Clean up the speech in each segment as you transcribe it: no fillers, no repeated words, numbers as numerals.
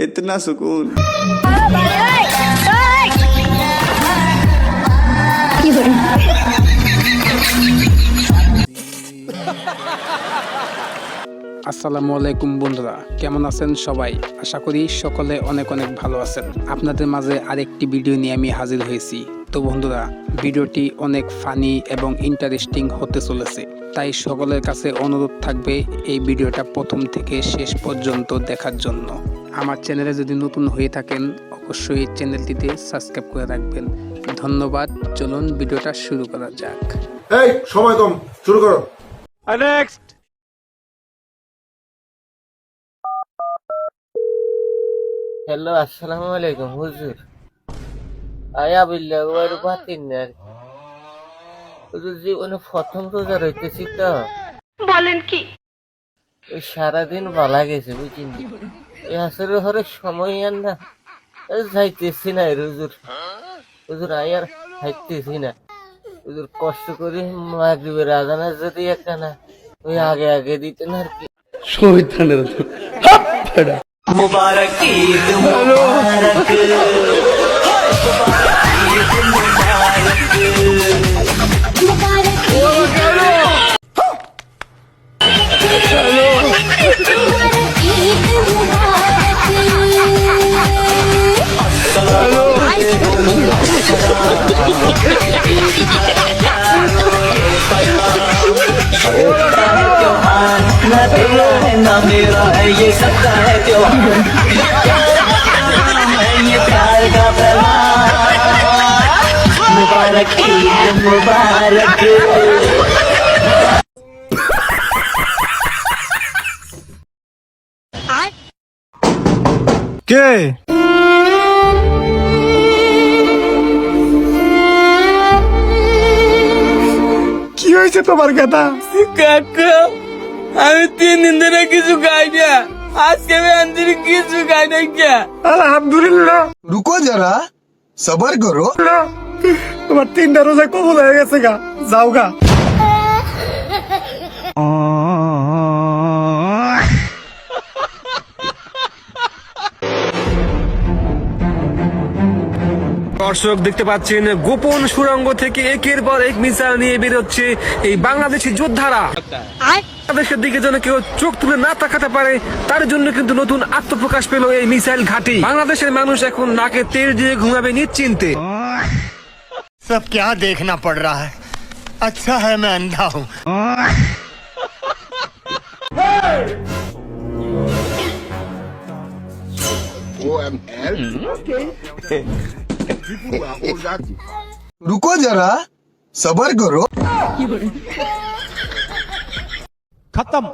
इतना सुकून। আসসালামু আলাইকুম বন্ধুরা, কেমন আছেন সবাই? আশা করি সকলে অনেক অনেক ভালো আছেন। আপনাদের মাঝে আরেকটি ভিডিও নিয়ে আমি হাজির হয়েছি। তো বন্ধুরা, ভিডিওটি অনেক ফানি এবং ইন্টারেস্টিং হতে চলেছে, তাই সকলের কাছে অনুরোধ থাকবে এই ভিডিওটা প্রথম থেকে শেষ পর্যন্ত দেখার জন্য। আমার চ্যানেলে যদি নতুন হয়ে থাকেন অবশ্যই চ্যানেলটিতে সাবস্ক্রাইব করে রাখবেন। ধন্যবাদ। চলুন ভিডিওটা শুরু করা যাক। এই সময় কম, শুরু করো। নেক্সট। হ্যালো, আসসালামু আলাইকুম হুজুর। আয়া বিল্লাহ ওয়ার বাতিনার হুজুর, জীবনে প্রথম রোজা রইতেছি তো। বলেন কি? ওই সারাদিন ভালা গেছে বুঝিনি, এই আসলে হরে সময় আর না যাইতেছি না হুজুর। হুজুর আয়ার হাইতেছি না হুজুর, কষ্ট করে মাগরিবের আজানের যদি একটা না ওই আগে আগে দিতেন আর কি। मुबारक ईद मुबारक ना तेरा है ना मेरा है, ये सबका है त्योहार, ये प्यार का पैगाम। मुबारक ईद मुबारक। কে? কি হয়েছে তোমার কথা? কাকা, আমি 3 দিন ধরে কিছু খাই না, আজকে আমি আন্দরে কিছু খাই না। কে? আলহামদুলিল্লাহ। रुको जरा सबर करो। তোমার 3টা রোজা কবুল হয়ে গেছে গা, যাও গা। দর্শক দেখতে পাচ্ছেন, গোপন সুড়ঙ্গ থেকে একের পর এক মিসাইল নিয়ে বেরোচ্ছে এই বাংলাদেশি যোদ্ধারা। বাংলাদেশের দিকে যেন কেউ চোখ তুলে না তাকাতে পারে, তার জন্য কিন্তু নতুন আত্মপ্রকাশ পেল এই মিসাইল ঘাঁটি। বাংলাদেশের মানুষ এখন নাকে তেল দিয়ে ঘুমাবে নিশ্চিন্তে। सब क्या देखना पड़ रहा है? अच्छा है मैं अंधा हूँ। रुको जरा सबर करो। खत्म,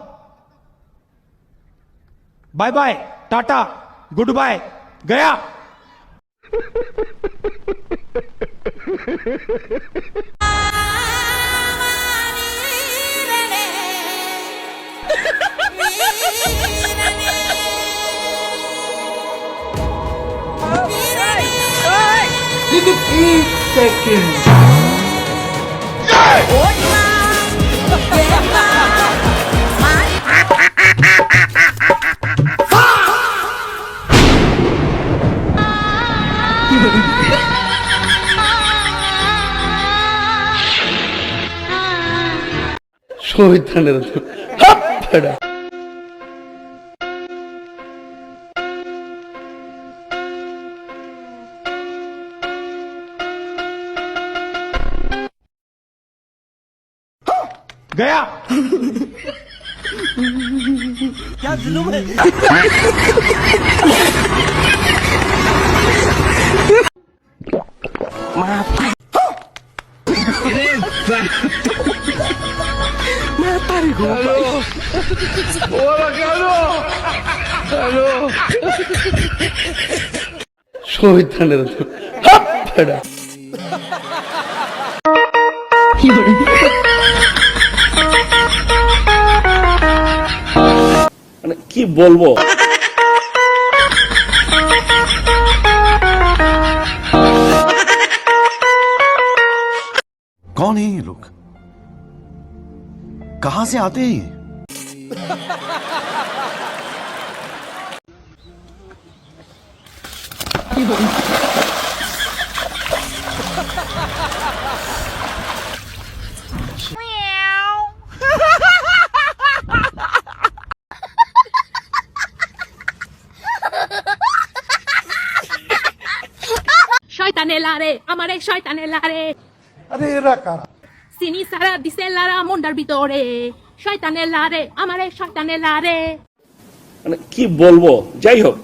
bye bye, tata, goodbye, गया। गया। क्या जुलूम है? কি বলবো? कौन है ये लोग? कहां से आते हैं ये? শয়তানে লারে আমারে শয়তানে লারে আরে এরা কারা? চিনি সারা দিছে লারা মুন্ডার ভিতরে শয়তানে লারে আমারে শয়তানে লারে মানে কি বলবো, যাই হোক।